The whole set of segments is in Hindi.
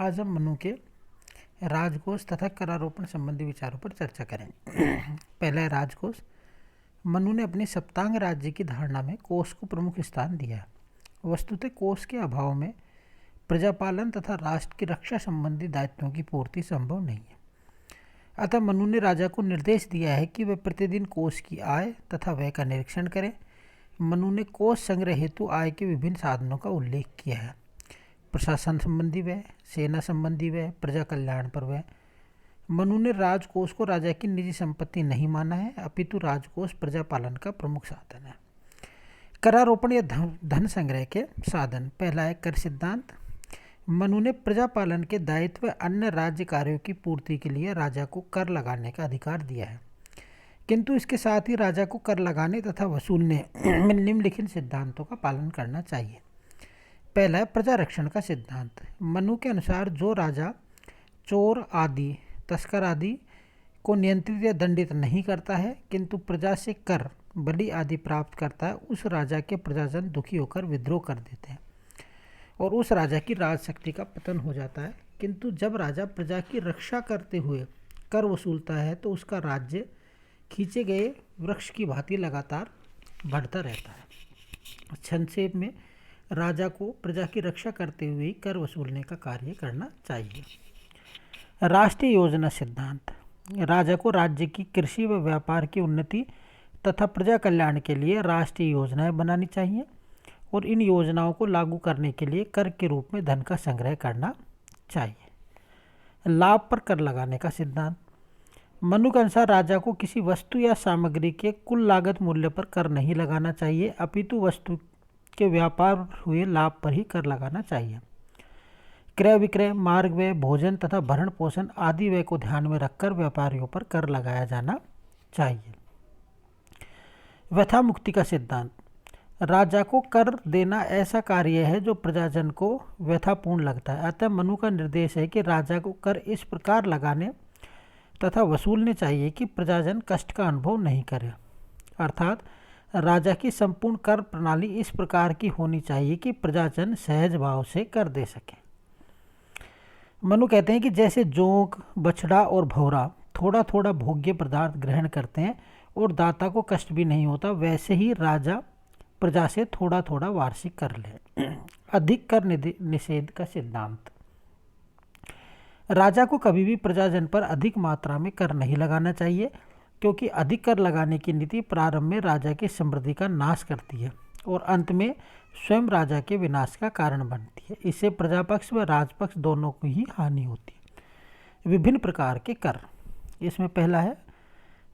आज हम मनु के राजकोष तथा करारोपण संबंधी विचारों पर चर्चा करें। पहला है राजकोष। मनु ने अपनी सप्तांग राज्य की धारणा में कोष को प्रमुख स्थान दिया है। वस्तुतः कोष के अभाव में प्रजापालन तथा राष्ट्र की रक्षा संबंधी दायित्वों की पूर्ति संभव नहीं है। अतः मनु ने राजा को निर्देश दिया है कि वे प्रतिदिन कोष की आय तथा व्यय का निरीक्षण करें। मनु ने कोष संग्रह हेतु आय के विभिन्न साधनों का उल्लेख किया है। प्रशासन संबंधी व्यय, सेना संबंधी व्यय, प्रजा कल्याण पर व्यय। मनु ने राजकोष को राजा की निजी संपत्ति नहीं माना है, अपितु राजकोष प्रजा पालन का प्रमुख साधन है। करारोपण या धन संग्रह के साधन। पहला है कर सिद्धांत। मनु ने प्रजा पालन के दायित्व व अन्य राज्य कार्यों की पूर्ति के लिए राजा को कर लगाने का अधिकार दिया है, किंतु इसके साथ ही राजा को कर लगाने तथा वसूलने में निम्नलिखित सिद्धांतों का पालन करना चाहिए। पहला है प्रजा रक्षण का सिद्धांत। मनु के अनुसार जो राजा चोर आदि, तस्कर आदि को नियंत्रित या दंडित नहीं करता है, किंतु प्रजा से कर, बलि आदि प्राप्त करता है, उस राजा के प्रजाजन दुखी होकर विद्रोह कर देते हैं और उस राजा की राजशक्ति का पतन हो जाता है। किंतु जब राजा प्रजा की रक्षा करते हुए कर वसूलता है तो उसका राज्य खींचे गए वृक्ष की भांति लगातार बढ़ता रहता है। संक्षेप में राजा को प्रजा की रक्षा करते हुए ही कर वसूलने का कार्य करना चाहिए। राष्ट्रीय योजना सिद्धांत। राजा को राज्य की कृषि व व्यापार की उन्नति तथा प्रजा कल्याण के लिए राष्ट्रीय योजनाएं बनानी चाहिए और इन योजनाओं को लागू करने के लिए कर के रूप में धन का संग्रह करना चाहिए। लाभ पर कर लगाने का सिद्धांत। मनु के अनुसार राजा को किसी वस्तु या सामग्री के कुल लागत मूल्य पर कर नहीं लगाना चाहिए, अपितु वस्तु के व्यापार हुए लाभ पर ही कर लगाना चाहिए। क्रय विक्रय, मार्ग व्यय, भोजन तथा भरण पोषण आदि व्यय को ध्यान में रखकर व्यापारियों पर कर लगाया जाना चाहिए। व्यथा मुक्ति का सिद्धांत। राजा को कर देना ऐसा कार्य है जो प्रजाजन को व्यथापूर्ण लगता है, अतः मनु का निर्देश है कि राजा को कर इस प्रकार लगाने तथा वसूलने चाहिए कि प्रजाजन कष्ट का अनुभव नहीं करे। अर्थात राजा की संपूर्ण कर प्रणाली इस प्रकार की होनी चाहिए कि प्रजाजन सहज भाव से कर दे सके। मनु कहते हैं कि जैसे जोंक, बछड़ा और भौरा थोड़ा थोड़ा भोग्य पदार्थ ग्रहण करते हैं और दाता को कष्ट भी नहीं होता, वैसे ही राजा प्रजा से थोड़ा थोड़ा वार्षिक कर ले। अधिक कर निषेध का सिद्धांत। राजा को कभी भी प्रजाजन पर अधिक मात्रा में कर नहीं लगाना चाहिए, क्योंकि अधिक कर लगाने की नीति प्रारंभ में राजा की समृद्धि का नाश करती है और अंत में स्वयं राजा के विनाश का कारण बनती है। इससे प्रजापक्ष व राजपक्ष दोनों को ही हानि होती है। विभिन्न प्रकार के कर। इसमें पहला है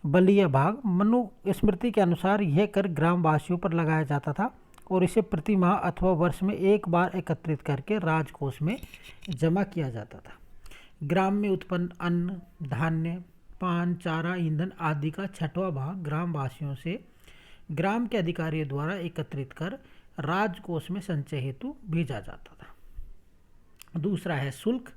बलीय भाग। मनु स्मृति के अनुसार यह कर ग्रामवासियों पर लगाया जाता था और इसे प्रति माह अथवा वर्ष में एक बार एकत्रित करके राजकोष में जमा किया जाता था। ग्राम में उत्पन्न अन्न, धान्य, पान, चारा, ईंधन आदि का छठवां भाग ग्रामवासियों से ग्राम के अधिकारियों द्वारा एकत्रित कर राजकोष में संचय हेतु भेजा जाता था। दूसरा है शुल्क।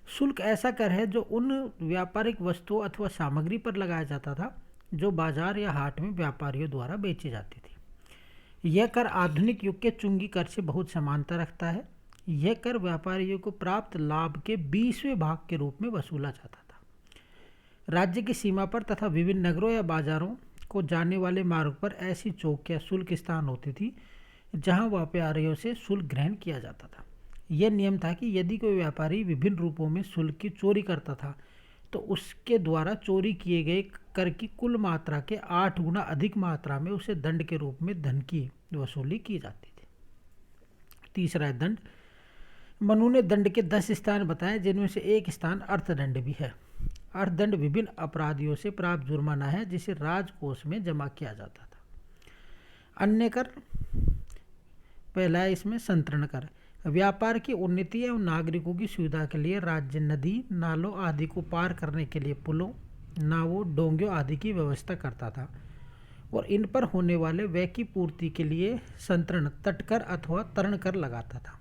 शुल्क ऐसा कर है जो उन व्यापारिक वस्तुओं अथवा सामग्री पर लगाया जाता था जो बाजार या हाट में व्यापारियों द्वारा बेची जाती थी। यह कर आधुनिक युग के चुंगी कर से बहुत समानता रखता है। यह कर व्यापारियों को प्राप्त लाभ के 20वें भाग के रूप में वसूला जाता था। राज्य की सीमा पर तथा विभिन्न नगरों या बाजारों को जाने वाले मार्ग पर ऐसी चौक या शुल्क स्थान होती थी जहां व्यापारियों से शुल्क ग्रहण किया जाता था। यह नियम था कि यदि कोई व्यापारी विभिन्न रूपों में शुल्क की चोरी करता था तो उसके द्वारा चोरी किए गए कर की कुल मात्रा के 8 गुना अधिक मात्रा में उसे दंड के रूप में धन की वसूली की जाती थी। तीसरा है दंड। मनु ने दंड के 10 स्थान बताए, जिनमें से एक स्थान अर्थदंड भी है। अर्थदंड विभिन्न अपराधियों से प्राप्त जुर्माना है जिसे राजकोष में जमा किया जाता था। अन्य कर। पहला है इसमें संतरण कर। व्यापार की उन्नति एवं नागरिकों की सुविधा के लिए राज्य नदी, नालों आदि को पार करने के लिए पुलों, नावों, डोंगियों आदि की व्यवस्था करता था और इन पर होने वाले व्यय की पूर्ति के लिए संतरण, तटकर अथवा तरण कर लगाता था।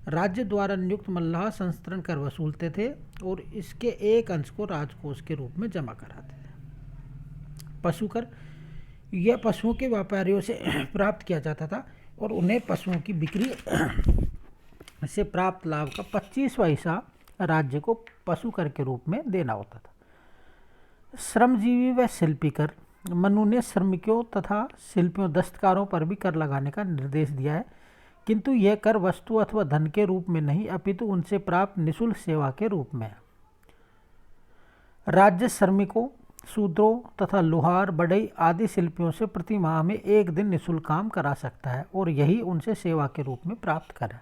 राज्य द्वारा नियुक्त मल्लाह संस्तरण कर वसूलते थे और इसके एक अंश को राजकोष के रूप में जमा कराते थे। पशु कर। यह पशुओं के व्यापारियों से प्राप्त किया जाता था और उन्हें पशुओं की बिक्री से प्राप्त लाभ का 25वां हिस्सा राज्य को पशु कर के रूप में देना होता था। श्रमजीवी व शिल्पी कर। मनु ने श्रमिकों तथा शिल्पियों दस्तकारों पर भी कर लगाने का निर्देश दिया है, किंतु यह कर वस्तु अथवा धन के रूप में नहीं अपितु उनसे प्राप्त निःशुल्क सेवा के रूप में है। राज्य श्रमिकों, शूद्रों तथा लोहार, बढ़ई आदि शिल्पियों से प्रति माह में 1 दिन निःशुल्क काम करा सकता है और यही उनसे सेवा के रूप में प्राप्त कर है।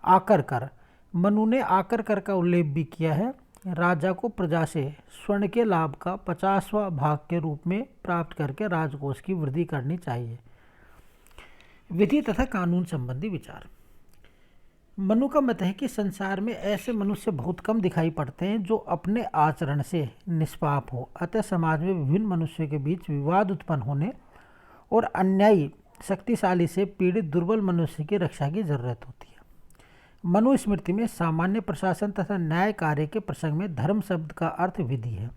आकर कर। मनु ने आकर कर का उल्लेख भी किया है। राजा को प्रजा से स्वर्ण के लाभ का 50वां भाग के रूप में प्राप्त करके राजकोष की वृद्धि करनी चाहिए। विधि तथा कानून संबंधी विचार। मनु का मत है कि संसार में ऐसे मनुष्य बहुत कम दिखाई पड़ते हैं जो अपने आचरण से निष्पाप हो, अतः समाज में विभिन्न मनुष्यों के बीच विवाद उत्पन्न होने और अन्यायी शक्तिशाली से पीड़ित दुर्बल मनुष्य की रक्षा की जरूरत होती है। मनुस्मृति में सामान्य प्रशासन तथा न्याय कार्य के प्रसंग में धर्म शब्द का अर्थ विधि है।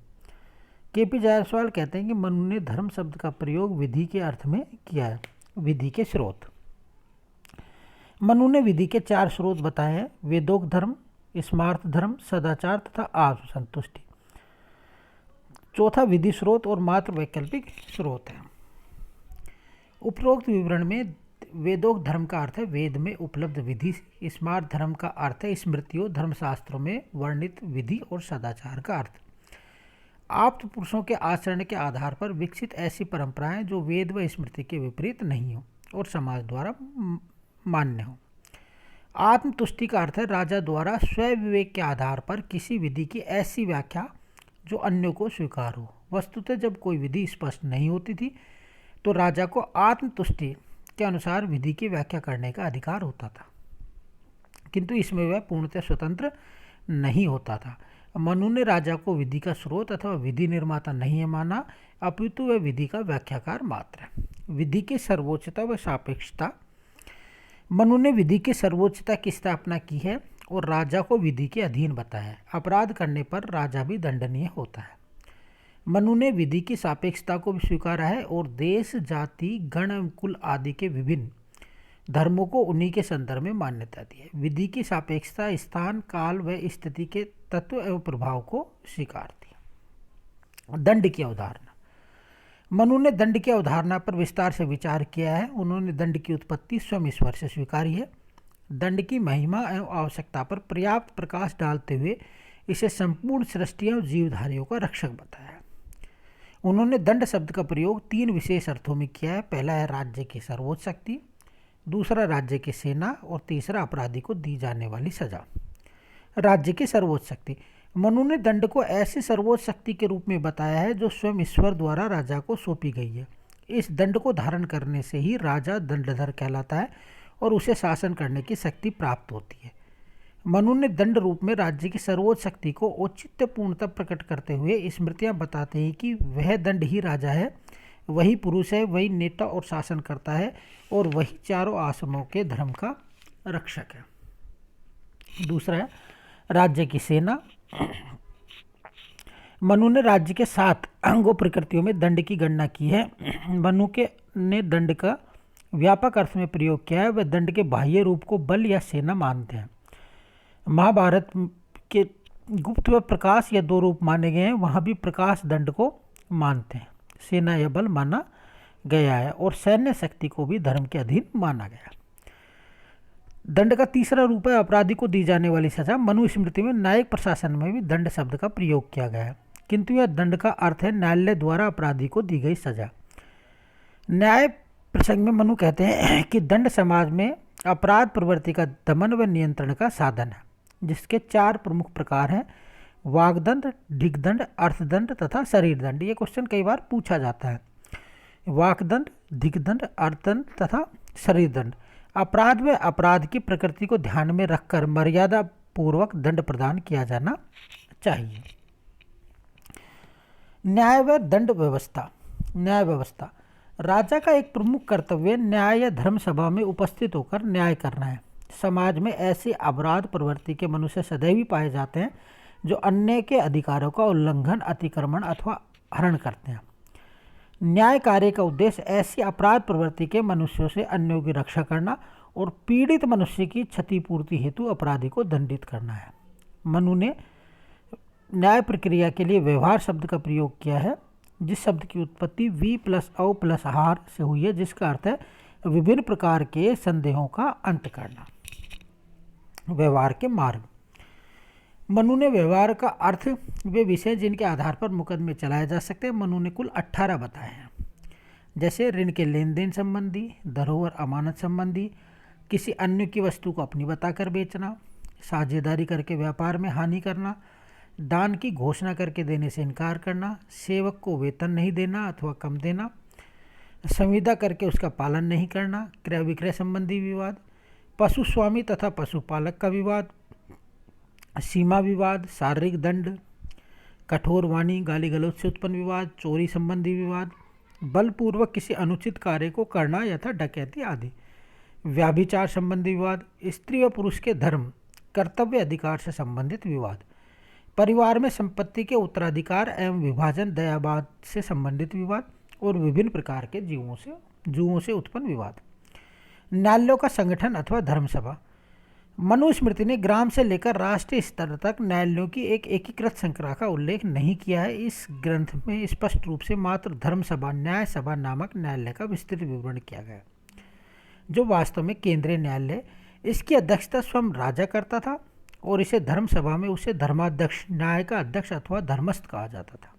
के.पी. जायसवाल कहते हैं कि मनु ने धर्म शब्द का प्रयोग विधि के अर्थ में किया है। विधि के स्रोत। मनु ने विधि के 4 स्रोत बताए हैं: वेदोक्त धर्म, स्मार्थ धर्म, सदाचार तथा आत्मसंतुष्टि। चौथा विधि स्रोत और मात्र वैकल्पिक स्रोत है। उपरोक्त विवरण में वेदोक्त धर्म का अर्थ है वेद में उपलब्ध विधि, स्मार्थ धर्म का अर्थ है स्मृतियों धर्मशास्त्रों में वर्णित विधि और सदाचार का अर्थ आप्त पुरुषों के आचरण के आधार पर विकसित ऐसी परंपराएं जो वेद व स्मृति के विपरीत नहीं हो और समाज द्वारा मान्य हो। आत्मतुष्टि का अर्थ है राजा द्वारा स्वयं विवेक के आधार पर किसी विधि की ऐसी व्याख्या जो अन्यों को स्वीकार हो। वस्तुतः जब कोई विधि स्पष्ट नहीं होती थी तो राजा को आत्मतुष्टि के अनुसार विधि की व्याख्या करने का अधिकार होता था, किंतु इसमें वह पूर्णतः स्वतंत्र नहीं होता था। मनु ने राजा को विधि का स्रोत अथवा विधि निर्माता नहीं माना, अपितु वह विधि का व्याख्याकार मात्र है। विधि की सर्वोच्चता व सापेक्षता। मनु ने विधि की सर्वोच्चता की स्थापना की है और राजा को विधि के अधीन बताया है। अपराध करने पर राजा भी दंडनीय होता है। मनु ने विधि की सापेक्षता को भी स्वीकारा है और देश, जाति, गण, कुल आदि के विभिन्न धर्मों को उन्हीं के संदर्भ में मान्यता दी है। विधि की सापेक्षता स्थान, काल व स्थिति के तत्व एवं प्रभाव को स्वीकारती है। दंड की अवधारणा। मनु ने दंड की अवधारणा पर विस्तार से विचार किया है। उन्होंने दंड की उत्पत्ति स्वयं ईश्वर से स्वीकारी है। दंड की महिमा एवं आवश्यकता पर पर्याप्त प्रकाश डालते हुए इसे संपूर्ण सृष्टि एवं जीवधारियों का रक्षक बताया है। उन्होंने दंड शब्द का प्रयोग 3 विशेष अर्थों में किया है। पहला है राज्य की सर्वोच्च शक्ति, दूसरा राज्य की सेना और तीसरा अपराधी को दी जाने वाली सजा। राज्य की सर्वोच्च शक्ति। मनु ने दंड को ऐसी सर्वोच्च शक्ति के रूप में बताया है जो स्वयं ईश्वर द्वारा राजा को सौंपी गई है। इस दंड को धारण करने से ही राजा दंडधर कहलाता है और उसे शासन करने की शक्ति प्राप्त होती है। मनु ने दंड रूप में राज्य की सर्वोच्च शक्ति को औचित्यपूर्णतः प्रकट करते हुए स्मृतियाँ बताते हैं कि वह दंड ही राजा है, वही पुरुष है, वही नेता और शासन करता है और वही चारों आश्रमों के धर्म का रक्षक है। दूसरा है राज्य की सेना। मनु ने राज्य के 7 अंगों प्रकृतियों में दंड की गणना की है। मनु ने दंड का व्यापक अर्थ में प्रयोग किया है। वह दंड के बाह्य रूप को बल या सेना मानते हैं। महाभारत के गुप्त व प्रकाश या 2 रूप माने गए हैं, वहाँ भी प्रकाश दंड को मानते हैं। सेना या बल माना गया है और सैन्य शक्ति को भी धर्म के अधीन माना गया। दंड का तीसरा रूप है अपराधी को दी जाने वाली सजा। मनु स्मृति में न्यायिक प्रशासन में भी दंड शब्द का प्रयोग किया गया है, किंतु यह दंड का अर्थ है न्यायालय द्वारा अपराधी को दी गई सजा। न्याय प्रसंग में मनु कहते हैं कि दंड समाज में अपराध प्रवृत्ति का दमन व नियंत्रण का साधन है, जिसके 4 प्रमुख प्रकार हैं: वाग्दंड, दिग्दंड, अर्थदंड तथा शरीर दंड। ये क्वेश्चन कई बार पूछा जाता है। वाक्दंड, दिग्दंड, अर्थदंड तथा शरीर दंड। अपराध व अपराध की प्रकृति को ध्यान में रखकर मर्यादा पूर्वक दंड प्रदान किया जाना चाहिए। न्याय व दंड व्यवस्था। न्याय व्यवस्था। राजा का एक प्रमुख कर्तव्य न्याय या धर्म सभा में उपस्थित होकर न्याय करना है। समाज में ऐसी अपराध प्रवृत्ति के मनुष्य सदैव पाए जाते हैं जो अन्य के अधिकारों का उल्लंघन, अतिक्रमण अथवा हरण करते हैं। न्याय कार्य का उद्देश्य ऐसी अपराध प्रवृत्ति के मनुष्यों से अन्यों की रक्षा करना और पीड़ित मनुष्य की क्षतिपूर्ति हेतु अपराधी को दंडित करना है। मनु ने न्याय प्रक्रिया के लिए व्यवहार शब्द का प्रयोग किया है, जिस शब्द की उत्पत्ति वी प्लस औ प्लस हार से हुई है, जिसका अर्थ है विभिन्न प्रकार के संदेहों का अंत करना। व्यवहार के मार्ग। मनु ने व्यवहार का अर्थ वे विषय जिनके आधार पर मुकदमे चलाए जा सकते हैं मनु ने कुल 18 बताए हैं, जैसे ऋण के लेन देन संबंधी, धरोहर अमानत संबंधी, किसी अन्य की वस्तु को अपनी बताकर बेचना, साझेदारी करके व्यापार में हानि करना, दान की घोषणा करके देने से इनकार करना, सेवक को वेतन नहीं देना अथवा कम देना, संविदा करके उसका पालन नहीं करना, क्रय विक्रय संबंधी विवाद, पशु स्वामी तथा पशुपालक का विवाद, सीमा विवाद, शारीरिक दंड, कठोर वाणी गाली गलौज से उत्पन्न विवाद, चोरी संबंधी विवाद, बलपूर्वक किसी अनुचित कार्य को करना यथा डकैती आदि, व्याभिचार संबंधी विवाद, स्त्री व पुरुष के धर्म कर्तव्य अधिकार से संबंधित विवाद, परिवार में संपत्ति के उत्तराधिकार एवं विभाजन दयावाद से संबंधित विवाद और विभिन्न प्रकार के जुओं से उत्पन्न विवाद। न्यायालयों का संगठन अथवा धर्मसभा। मनुस्मृति ने ग्राम से लेकर राष्ट्रीय स्तर तक न्यायालयों की एक एकीकृत श्रृंखला का उल्लेख नहीं किया है। इस ग्रंथ में स्पष्ट रूप से मात्र धर्मसभा न्याय सभा नामक न्यायालय का विस्तृत विवरण किया गया, जो वास्तव में केंद्रीय न्यायालय। इसकी अध्यक्षता स्वयं राजा करता था और इसे धर्मसभा में उसे धर्माध्यक्ष, न्याय का अध्यक्ष अथवा धर्मस्थ कहा जाता था।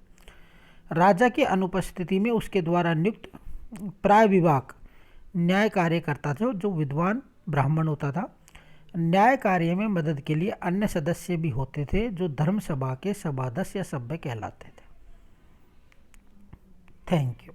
राजा की अनुपस्थिति में उसके द्वारा नियुक्त प्राय विभाग न्याय कार्य करता था, जो विद्वान ब्राह्मण होता था। न्याय कार्य में मदद के लिए अन्य सदस्य भी होते थे, जो धर्मसभा के सभासद या सभ्य कहलाते थे। Thank you.